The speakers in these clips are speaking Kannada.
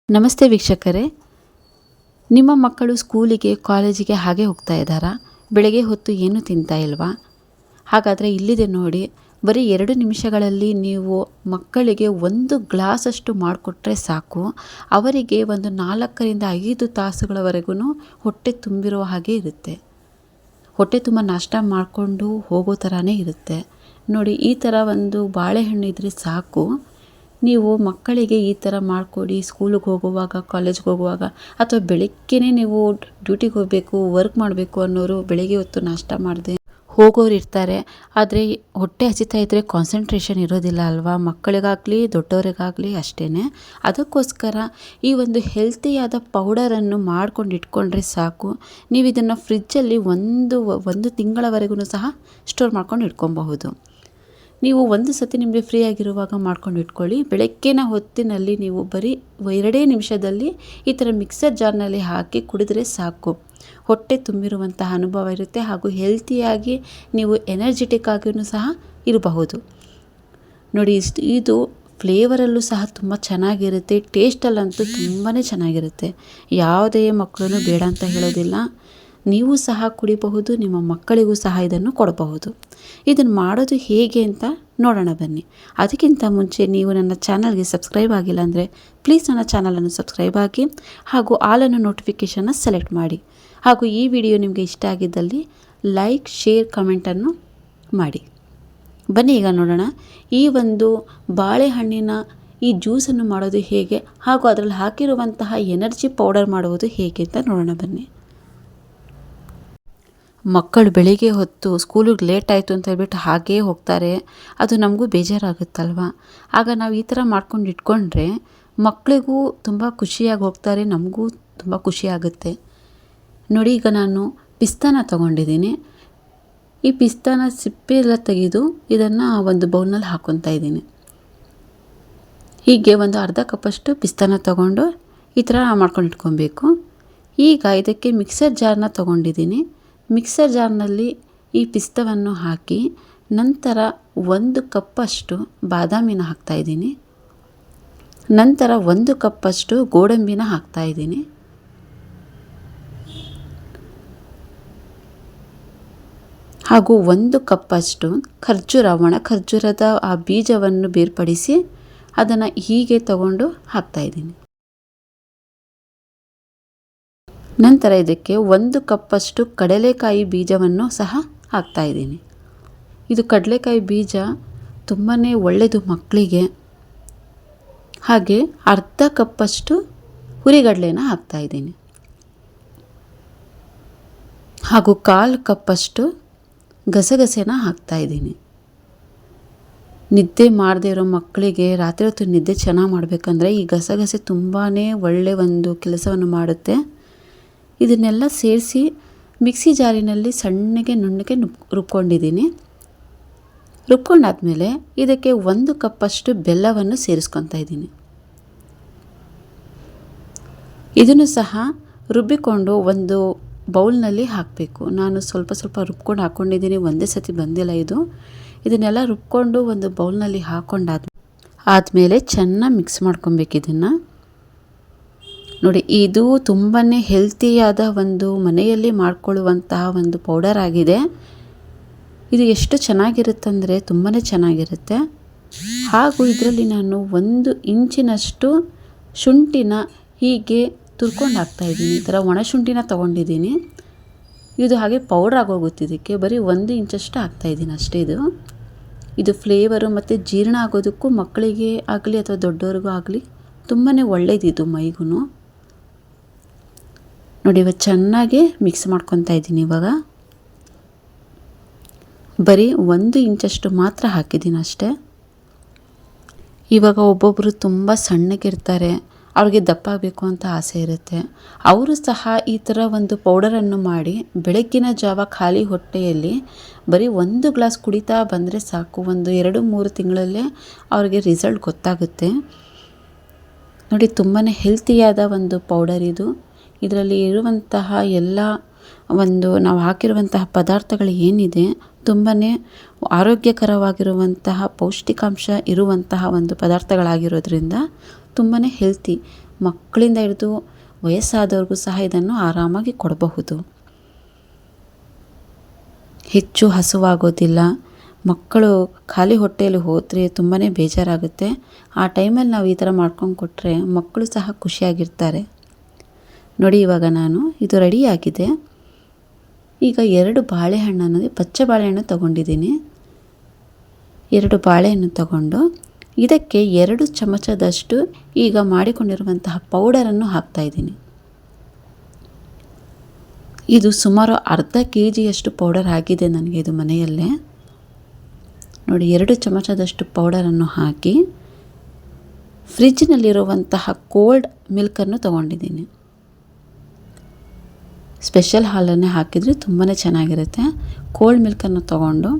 ನಮಸ್ತೆ ವೀಕ್ಷಕರೇ, ನಿಮ್ಮ ಮಕ್ಕಳು ಸ್ಕೂಲಿಗೆ ಕಾಲೇಜಿಗೆ ಹಾಗೆ ಹೋಗ್ತಾ ಇದ್ದಾರಾ? ಬೆಳಗ್ಗೆ ಹೊತ್ತು ಏನೂ ತಿಂತಾ ಇಲ್ವಾ? ಹಾಗಾದರೆ ಇಲ್ಲಿದೆ ನೋಡಿ, ಬರೀ 2 ನಿಮಿಷಗಳಲ್ಲಿ ನೀವು ಮಕ್ಕಳಿಗೆ 1 ಗ್ಲಾಸಷ್ಟು ಮಾಡಿಕೊಟ್ರೆ ಸಾಕು. ಅವರಿಗೆ ಒಂದು 4ರಿಂದ 5 ತಾಸುಗಳವರೆಗೂ ಹೊಟ್ಟೆ ತುಂಬಿರೋ ಹಾಗೆ ಇರುತ್ತೆ. ಹೊಟ್ಟೆ ತುಂಬ ನಾಷ್ಟ ಮಾಡಿಕೊಂಡು ಹೋಗೋ ಥರನೇ ಇರುತ್ತೆ ನೋಡಿ. ಈ ಥರ ಒಂದು ಬಾಳೆಹಣ್ಣು ಇದ್ದರೆ ಸಾಕು. ನೀವು ಮಕ್ಕಳಿಗೆ ಈ ಥರ ಮಾಡಿಕೊಡಿ. ಸ್ಕೂಲಿಗೆ ಹೋಗುವಾಗ, ಕಾಲೇಜ್ಗೆ ಹೋಗುವಾಗ, ಅಥವಾ ಬೆಳಗ್ಗೆನೇ ನೀವು ಡ್ಯೂಟಿಗೆ ಹೋಗಬೇಕು, ವರ್ಕ್ ಮಾಡಬೇಕು ಅನ್ನೋರು ಬೆಳಗ್ಗೆ ಹೊತ್ತು ನಾಷ್ಟ ಮಾಡದೆ ಹೋಗೋರು ಇರ್ತಾರೆ. ಆದರೆ ಹೊಟ್ಟೆ ಹಸಿತಾ ಇದ್ದರೆ ಕಾನ್ಸಂಟ್ರೇಷನ್ ಇರೋದಿಲ್ಲ ಅಲ್ವಾ? ಮಕ್ಕಳಿಗಾಗಲಿ ದೊಡ್ಡವರಿಗಾಗಲಿ ಅಷ್ಟೇ. ಅದಕ್ಕೋಸ್ಕರ ಈ ಒಂದು ಹೆಲ್ತಿಯಾದ ಪೌಡರನ್ನು ಮಾಡ್ಕೊಂಡು ಇಟ್ಕೊಂಡ್ರೆ ಸಾಕು. ನೀವು ಇದನ್ನು ಫ್ರಿಜ್ಜಲ್ಲಿ ಒಂದು ತಿಂಗಳವರೆಗೂ ಸಹ ಸ್ಟೋರ್ ಮಾಡ್ಕೊಂಡು ಇಟ್ಕೊಬಹುದು. ನೀವು ಒಂದು ಸತಿ ನಿಮಗೆ ಫ್ರೀ ಆಗಿರುವಾಗ ಮಾಡ್ಕೊಂಡು ಇಟ್ಕೊಳ್ಳಿ. ಬೆಳಗ್ಗಿನ ಹೊತ್ತಿನಲ್ಲಿ ನೀವು ಬರೀ 2 ನಿಮಿಷದಲ್ಲಿ ಈ ಥರ ಮಿಕ್ಸರ್ ಜಾರ್ನಲ್ಲಿ ಹಾಕಿ ಕುಡಿದ್ರೆ ಸಾಕು. ಹೊಟ್ಟೆ ತುಂಬಿರುವಂತಹ ಅನುಭವ ಇರುತ್ತೆ, ಹಾಗೂ ಹೆಲ್ತಿಯಾಗಿ ನೀವು ಎನರ್ಜೆಟಿಕ್ ಆಗಿಯೂ ಸಹ ಇರಬಹುದು ನೋಡಿ. ಇದು ಫ್ಲೇವರಲ್ಲೂ ಸಹ ತುಂಬ ಚೆನ್ನಾಗಿರುತ್ತೆ, ಟೇಸ್ಟಲ್ಲಂತೂ ತುಂಬಾ ಚೆನ್ನಾಗಿರುತ್ತೆ. ಯಾವುದೇ ಮಕ್ಕಳನ್ನು ಬೇಡ ಅಂತ ಹೇಳೋದಿಲ್ಲ. ನೀವು ಸಹ ಕುಡಿಬಹುದು, ನಿಮ್ಮ ಮಕ್ಕಳಿಗೂ ಸಹ ಇದನ್ನು ಕೊಡಬಹುದು. ಇದನ್ನು ಮಾಡೋದು ಹೇಗೆ ಅಂತ ನೋಡೋಣ ಬನ್ನಿ. ಅದಕ್ಕಿಂತ ಮುಂಚೆ ನೀವು ನನ್ನ ಚಾನಲ್ಗೆ ಸಬ್ಸ್ಕ್ರೈಬ್ ಆಗಿಲ್ಲ ಅಂದರೆ ಪ್ಲೀಸ್ ನನ್ನ ಚಾನಲನ್ನು ಸಬ್ಸ್ಕ್ರೈಬ್ ಆಗಿ, ಹಾಗೂ ಆಲನ್ನು ನೋಟಿಫಿಕೇಷನ್ನ ಸೆಲೆಕ್ಟ್ ಮಾಡಿ. ಹಾಗೂ ಈ ವಿಡಿಯೋ ನಿಮಗೆ ಇಷ್ಟ ಆಗಿದ್ದಲ್ಲಿ ಲೈಕ್, ಶೇರ್, ಕಮೆಂಟನ್ನು ಮಾಡಿ. ಬನ್ನಿ ಈಗ ನೋಡೋಣ ಈ ಒಂದು ಬಾಳೆಹಣ್ಣಿನ ಈ ಜ್ಯೂಸನ್ನು ಮಾಡೋದು ಹೇಗೆ, ಹಾಗೂ ಅದರಲ್ಲಿ ಹಾಕಿರುವಂತಹ ಎನರ್ಜಿ ಪೌಡರ್ ಮಾಡುವುದು ಹೇಗೆ ಅಂತ ನೋಡೋಣ ಬನ್ನಿ. ಮಕ್ಕಳು ಬೆಳಿಗ್ಗೆ ಹೊತ್ತು ಸ್ಕೂಲಿಗೆ ಲೇಟ್ ಆಯಿತು ಅಂತ ಹೇಳ್ಬಿಟ್ಟು ಹಾಗೇ ಹೋಗ್ತಾರೆ. ಅದು ನಮಗೂ ಬೇಜಾರಾಗುತ್ತಲ್ವ? ಆಗ ನಾವು ಈ ಥರ ಮಾಡ್ಕೊಂಡು ಇಟ್ಕೊಂಡ್ರೆ ಮಕ್ಕಳಿಗೂ ತುಂಬ ಖುಷಿಯಾಗಿ ಹೋಗ್ತಾರೆ, ನಮಗೂ ತುಂಬ ಖುಷಿಯಾಗುತ್ತೆ ನೋಡಿ. ಈಗ ನಾನು ಪಿಸ್ತಾನ ತೊಗೊಂಡಿದ್ದೀನಿ. ಈ ಪಿಸ್ತಾನ ಸಿಪ್ಪೆ ಎಲ್ಲ ತೆಗೆದು ಇದನ್ನು ಒಂದು ಬೌಲ್ನಲ್ಲಿ ಹಾಕ್ಕೊತಾ ಇದ್ದೀನಿ. ಹೀಗೆ ಒಂದು ಅರ್ಧ ಕಪ್ಪಷ್ಟು ಪಿಸ್ತಾನ ತೊಗೊಂಡು ಈ ಥರ ಮಾಡ್ಕೊಂಡು ಇಟ್ಕೊಬೇಕು. ಈಗ ಇದಕ್ಕೆ ಮಿಕ್ಸರ್ ಜಾರ್ನ ತೊಗೊಂಡಿದ್ದೀನಿ. ಮಿಕ್ಸರ್ ಜಾರ್ನಲ್ಲಿ ಈ ಪಿಸ್ತವನ್ನು ಹಾಕಿ, ನಂತರ 1 ಕಪ್ಪಷ್ಟು ಬಾದಾಮಿನ ಹಾಕ್ತಾಯಿದ್ದೀನಿ. ನಂತರ 1 ಕಪ್ಪಷ್ಟು ಗೋಡಂಬಿನ ಹಾಕ್ತಾಯಿದ್ದೀನಿ. ಹಾಗೂ 1 ಕಪ್ಪಷ್ಟು ಒಣ ಖರ್ಜೂರದ ಆ ಬೀಜವನ್ನು ಬೇರ್ಪಡಿಸಿ ಅದನ್ನು ಹೀಗೆ ತಗೊಂಡು ಹಾಕ್ತಾಯಿದ್ದೀನಿ. ನಂತರ ಇದಕ್ಕೆ 1 ಕಪ್ಪಷ್ಟು ಕಡಲೆಕಾಯಿ ಬೀಜವನ್ನು ಸಹ ಹಾಕ್ತಾಯಿದ್ದೀನಿ. ಇದು ಕಡಲೆಕಾಯಿ ಬೀಜ ತುಂಬಾ ಒಳ್ಳೆಯದು ಮಕ್ಕಳಿಗೆ. ಹಾಗೆ ಅರ್ಧ ಕಪ್ಪಷ್ಟು ಹುರಿಗಡಲೆನ ಹಾಕ್ತಾಯಿದ್ದೀನಿ. ಹಾಗೂ 1/4 ಕಪ್ಪಷ್ಟು ಗಸಗಸೆನ ಹಾಕ್ತಾಯಿದ್ದೀನಿ. ನಿದ್ದೆ ಮಾಡದೇ ಇರೋ ಮಕ್ಕಳಿಗೆ ರಾತ್ರಿ ಹೊತ್ತು ನಿದ್ದೆ ಚೆನ್ನಾಗಿ ಮಾಡಬೇಕಂದ್ರೆ ಈ ಗಸಗಸೆ ತುಂಬಾ ಒಳ್ಳೆಯ ಒಂದು ಕೆಲಸವನ್ನು ಮಾಡುತ್ತೆ. ಇದನ್ನೆಲ್ಲ ಸೇರಿಸಿ ಮಿಕ್ಸಿ ಜಾರಿನಲ್ಲಿ ಸಣ್ಣಗೆ ನುಣ್ಣಗೆ ರುಬ್ಕೊಂಡಿದ್ದೀನಿ. ರುಬ್ಕೊಂಡಾದ್ಮೇಲೆ ಇದಕ್ಕೆ 1 ಕಪ್ಪಷ್ಟು ಬೆಲ್ಲವನ್ನು ಸೇರಿಸ್ಕೊತಾ ಇದ್ದೀನಿ. ಇದನ್ನು ಸಹ ರುಬ್ಬಿಕೊಂಡು ಒಂದು ಬೌಲ್ನಲ್ಲಿ ಹಾಕಬೇಕು. ನಾನು ಸ್ವಲ್ಪ ರುಬ್ಕೊಂಡು ಹಾಕ್ಕೊಂಡಿದ್ದೀನಿ, ಒಂದೇ ಸತಿ ಬಂದಿಲ್ಲ ಇದು. ಇದನ್ನೆಲ್ಲ ರುಬ್ಕೊಂಡು ಒಂದು ಬೌಲ್ನಲ್ಲಿ ಆದಮೇಲೆ ಚೆನ್ನಾಗಿ ಮಿಕ್ಸ್ ಮಾಡ್ಕೊಬೇಕು ಇದನ್ನು ನೋಡಿ. ಇದು ತುಂಬಾ ಹೆಲ್ತಿಯಾದ ಒಂದು ಮನೆಯಲ್ಲಿ ಮಾಡಿಕೊಳ್ಳುವಂತಹ ಒಂದು ಪೌಡರ್ ಆಗಿದೆ. ಇದು ಎಷ್ಟು ಚೆನ್ನಾಗಿರುತ್ತಂದರೆ ತುಂಬಾ ಚೆನ್ನಾಗಿರುತ್ತೆ. ಹಾಗೂ ಇದರಲ್ಲಿ ನಾನು 1 ಇಂಚಿನಷ್ಟು ಶುಂಠಿನ ಹೀಗೆ ತುರ್ಕೊಂಡು ಹಾಕ್ತಾಯಿದ್ದೀನಿ. ಈ ಥರ ಒಣ ಶುಂಠಿನ ತೊಗೊಂಡಿದ್ದೀನಿ. ಇದು ಹಾಗೆ ಪೌಡ್ರ್ ಆಗೋಗುತ್ತೆ. ಇದಕ್ಕೆ ಬರೀ 1 ಇಂಚಷ್ಟು ಹಾಕ್ತಾಯಿದ್ದೀನಿ ಅಷ್ಟೇ. ಇದು ಫ್ಲೇವರು ಮತ್ತು ಜೀರ್ಣ ಆಗೋದಕ್ಕೂ ಮಕ್ಕಳಿಗೆ ಆಗಲಿ ಅಥವಾ ದೊಡ್ಡವ್ರಿಗೂ ಆಗಲಿ ತುಂಬಾ ಒಳ್ಳೆಯದಿದು ಮೈಗೂ ನೋಡಿ. ಇವಾಗ ಚೆನ್ನಾಗಿ ಮಿಕ್ಸ್ ಮಾಡ್ಕೊತಾ ಇದ್ದೀನಿ. ಇವಾಗ ಬರೀ 1 ಇಂಚಷ್ಟು ಮಾತ್ರ ಹಾಕಿದ್ದೀನಿ ಅಷ್ಟೇ. ಇವಾಗ ಒಬ್ಬೊಬ್ಬರು ತುಂಬ ಸಣ್ಣಗಿರ್ತಾರೆ, ಅವ್ರಿಗೆ ದಪ್ಪ ಆಗಬೇಕು ಅಂತ ಆಸೆ ಇರುತ್ತೆ. ಅವರು ಸಹ ಈ ಥರ ಒಂದು ಪೌಡರನ್ನು ಮಾಡಿ ಬೆಳಗ್ಗಿನ ಜಾವ ಖಾಲಿ ಹೊಟ್ಟೆಯಲ್ಲಿ ಬರೀ 1 ಗ್ಲಾಸ್ ಕುಡಿತಾ ಬಂದರೆ ಸಾಕು. ಒಂದು 2-3 ತಿಂಗಳಲ್ಲೇ ಅವ್ರಿಗೆ ರಿಸಲ್ಟ್ ಗೊತ್ತಾಗುತ್ತೆ ನೋಡಿ. ತುಂಬಾ ಹೆಲ್ತಿಯಾದ ಒಂದು ಪೌಡರ್ ಇದು. ಇದರಲ್ಲಿ ಇರುವಂತಹ ಎಲ್ಲ ನಾವು ಹಾಕಿರುವಂತಹ ಪದಾರ್ಥಗಳು ಏನಿದೆ ತುಂಬಾ ಆರೋಗ್ಯಕರವಾಗಿರುವಂತಹ ಪೌಷ್ಟಿಕಾಂಶ ಇರುವಂತಹ ಒಂದು ಪದಾರ್ಥಗಳಾಗಿರೋದ್ರಿಂದ ತುಂಬಾ ಹೆಲ್ತಿ. ಮಕ್ಕಳಿಂದ ಹಿಡಿದು ವಯಸ್ಸಾದವ್ರಿಗೂ ಸಹ ಇದನ್ನು ಆರಾಮಾಗಿ ಕೊಡಬಹುದು. ಹೆಚ್ಚು ಹಸುವಾಗೋದಿಲ್ಲ. ಮಕ್ಕಳು ಖಾಲಿ ಹೊಟ್ಟೆಯಲ್ಲಿ ಹೋದರೆ ತುಂಬಾ ಬೇಜಾರಾಗುತ್ತೆ. ಆ ಟೈಮಲ್ಲಿ ನಾವು ಈ ಥರ ಮಾಡ್ಕೊಂಡು ಕೊಟ್ಟರೆ ಮಕ್ಕಳು ಸಹ ಖುಷಿಯಾಗಿರ್ತಾರೆ. ನೋಡಿ, ಇವಾಗ ನಾನು ಇದು ರೆಡಿಯಾಗಿದೆ. ಈಗ 2 ಬಾಳೆಹಣ್ಣನ್ನು, ಪಚ್ಚೆ ಬಾಳೆಹಣ್ಣು ತೊಗೊಂಡಿದ್ದೀನಿ. 2 ಬಾಳೆಹಣ್ಣು ತಗೊಂಡು ಇದಕ್ಕೆ 2 ಚಮಚದಷ್ಟು ಈಗ ಮಾಡಿಕೊಂಡಿರುವಂತಹ ಪೌಡರನ್ನು ಹಾಕ್ತಾಯಿದ್ದೀನಿ. ಇದು ಸುಮಾರು ಅರ್ಧ kgಯಷ್ಟು ಪೌಡರ್ ಆಗಿದೆ ನನಗೆ ಇದು ಮನೆಯಲ್ಲೇ. ನೋಡಿ, 2 ಚಮಚದಷ್ಟು ಪೌಡರನ್ನು ಹಾಕಿ ಫ್ರಿಜ್ಜಿನಲ್ಲಿರುವಂತಹ ಕೋಲ್ಡ್ ಮಿಲ್ಕನ್ನು ತೊಗೊಂಡಿದ್ದೀನಿ. ಸ್ಪೆಷಲ್ ಹಾಲನ್ನೇ ಹಾಕಿದರೆ ತುಂಬಾ ಚೆನ್ನಾಗಿರುತ್ತೆ. ಕೋಲ್ಡ್ ಮಿಲ್ಕನ್ನು ತೊಗೊಂಡು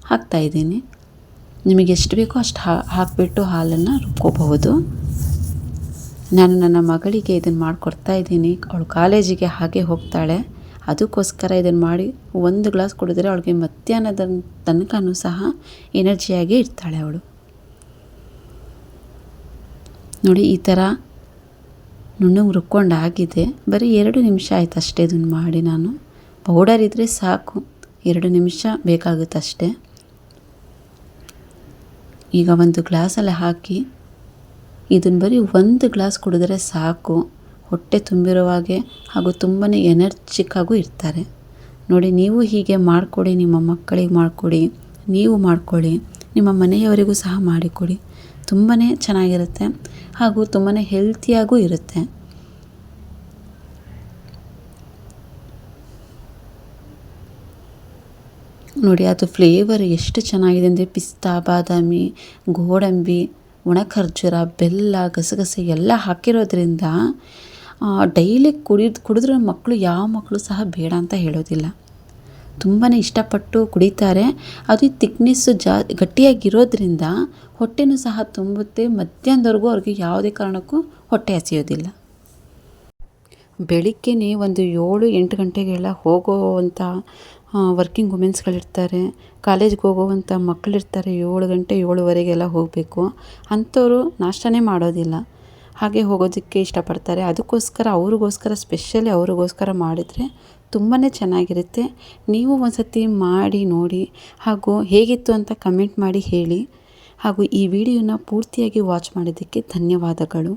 ಹಾಕ್ತಾಯಿದ್ದೀನಿ. ನಿಮಗೆ ಎಷ್ಟು ಬೇಕೋ ಅಷ್ಟು ಹಾಕಿಬಿಟ್ಟು ಹಾಲನ್ನು ರುಬ್ಕೋಬಹುದು. ನಾನು ನನ್ನ ಮಗಳಿಗೆ ಇದನ್ನು ಮಾಡಿಕೊಡ್ತಾ ಇದ್ದೀನಿ. ಅವಳು ಕಾಲೇಜಿಗೆ ಹಾಗೆ ಹೋಗ್ತಾಳೆ. ಅದಕ್ಕೋಸ್ಕರ ಇದನ್ನು ಮಾಡಿ 1 ಗ್ಲಾಸ್ ಕುಡಿದ್ರೆ ಅವಳಿಗೆ ಮಧ್ಯಾಹ್ನದ ತನಕನೂ ಸಹ ಎನರ್ಜಿಯಾಗಿ ಇರ್ತಾಳೆ ಅವಳು. ನೋಡಿ, ಈ ಥರ ನುಣ್ಣಗೆ ರುಬ್ಕೊಂಡಾಗಿದೆ. ಬರೀ 2 ನಿಮಿಷ ಆಯ್ತು ಅಷ್ಟೇ ಇದನ್ನು ಮಾಡಿ. ನಾನು ಪೌಡರ್ ಇದ್ದರೆ ಸಾಕು, 2 ನಿಮಿಷ ಬೇಕಾಗುತ್ತಷ್ಟೇ. ಈಗ 1 ಗ್ಲಾಸಲ್ಲಿ ಹಾಕಿ ಇದನ್ನು ಬರೀ 1 ಗ್ಲಾಸ್ ಕುಡಿದ್ರೆ ಸಾಕು. ಹೊಟ್ಟೆ ತುಂಬಿರುವಾಗೆ ಹಾಗೂ ತುಂಬಾ ಎನರ್ಜಿಕ್ಕಾಗೂ ಇರ್ತಾರೆ. ನೋಡಿ, ನೀವು ಹೀಗೆ ಮಾಡಿಕೊಡಿ, ನಿಮ್ಮ ಮಕ್ಕಳಿಗೆ ಮಾಡಿಕೊಡಿ, ನೀವು ಮಾಡ್ಕೊಳ್ಳಿ, ನಿಮ್ಮ ಮನೆಯವರಿಗೂ ಸಹ ಮಾಡಿಕೊಡಿ. ತುಂಬಾ ಚೆನ್ನಾಗಿರುತ್ತೆ ಹಾಗೂ ತುಂಬಾ ಹೆಲ್ತಿಯಾಗೂ ಇರುತ್ತೆ. ನೋಡಿ, ಅದು ಫ್ಲೇವರ್ ಎಷ್ಟು ಚೆನ್ನಾಗಿದೆ ಅಂದರೆ ಪಿಸ್ತಾ, ಬಾದಾಮಿ, ಗೋಡಂಬಿ, ಒಣ ಖರ್ಜೂರ, ಬೆಲ್ಲ, ಗಸಗಸೆ ಎಲ್ಲ ಹಾಕಿರೋದ್ರಿಂದ ಡೈಲಿ ಕುಡಿದ್ರೆ ಮಕ್ಕಳು, ಯಾವ ಮಕ್ಕಳು ಸಹ ಬೇಡ ಅಂತ ಹೇಳೋದಿಲ್ಲ. ತುಂಬಾ ಇಷ್ಟಪಟ್ಟು ಕುಡಿತಾರೆ. ಅದು ತಿಕ್ನೆಸ್ಸು ಗಟ್ಟಿಯಾಗಿರೋದ್ರಿಂದ ಹೊಟ್ಟೆನೂ ಸಹ ತುಂಬುತ್ತೆ. ಮಧ್ಯಾಹ್ನದವರೆಗೂ ಅವ್ರಿಗೆ ಯಾವುದೇ ಕಾರಣಕ್ಕೂ ಹೊಟ್ಟೆ ಹಸಿಯೋದಿಲ್ಲ. ಬೆಳಿಗ್ಗೆನೇ ಒಂದು 7-8 ಗಂಟೆಗೆಲ್ಲ ಹೋಗೋವಂಥ ವರ್ಕಿಂಗ್ ವುಮೆನ್ಸ್ಗಳಿರ್ತಾರೆ, ಕಾಲೇಜ್ಗೆ ಹೋಗೋವಂಥ ಮಕ್ಕಳಿರ್ತಾರೆ. 7 ಗಂಟೆ 7:15 ಹೋಗಬೇಕು. ಅಂಥವರು ನಾಷ್ಟನೇ ಮಾಡೋದಿಲ್ಲ, ಹಾಗೆ ಹೋಗೋದಕ್ಕೆ ಇಷ್ಟಪಡ್ತಾರೆ. ಅದಕ್ಕೋಸ್ಕರ ಸ್ಪೆಷಲಿ ಅವ್ರಿಗೋಸ್ಕರ ಮಾಡಿದರೆ ತುಂಬಾ ಚೆನ್ನಾಗಿರುತ್ತೆ. ನೀವು ಒಂದು ಸತಿ ಮಾಡಿ ನೋಡಿ ಹಾಗೂ ಹೇಗಿತ್ತು ಅಂತ ಕಮೆಂಟ್ ಮಾಡಿ ಹೇಳಿ. ಹಾಗೂ ಈ ವಿಡಿಯೋನ ಪೂರ್ತಿಯಾಗಿ ವಾಚ್ ಮಾಡಿದ್ದಕ್ಕೆ ಧನ್ಯವಾದಗಳು.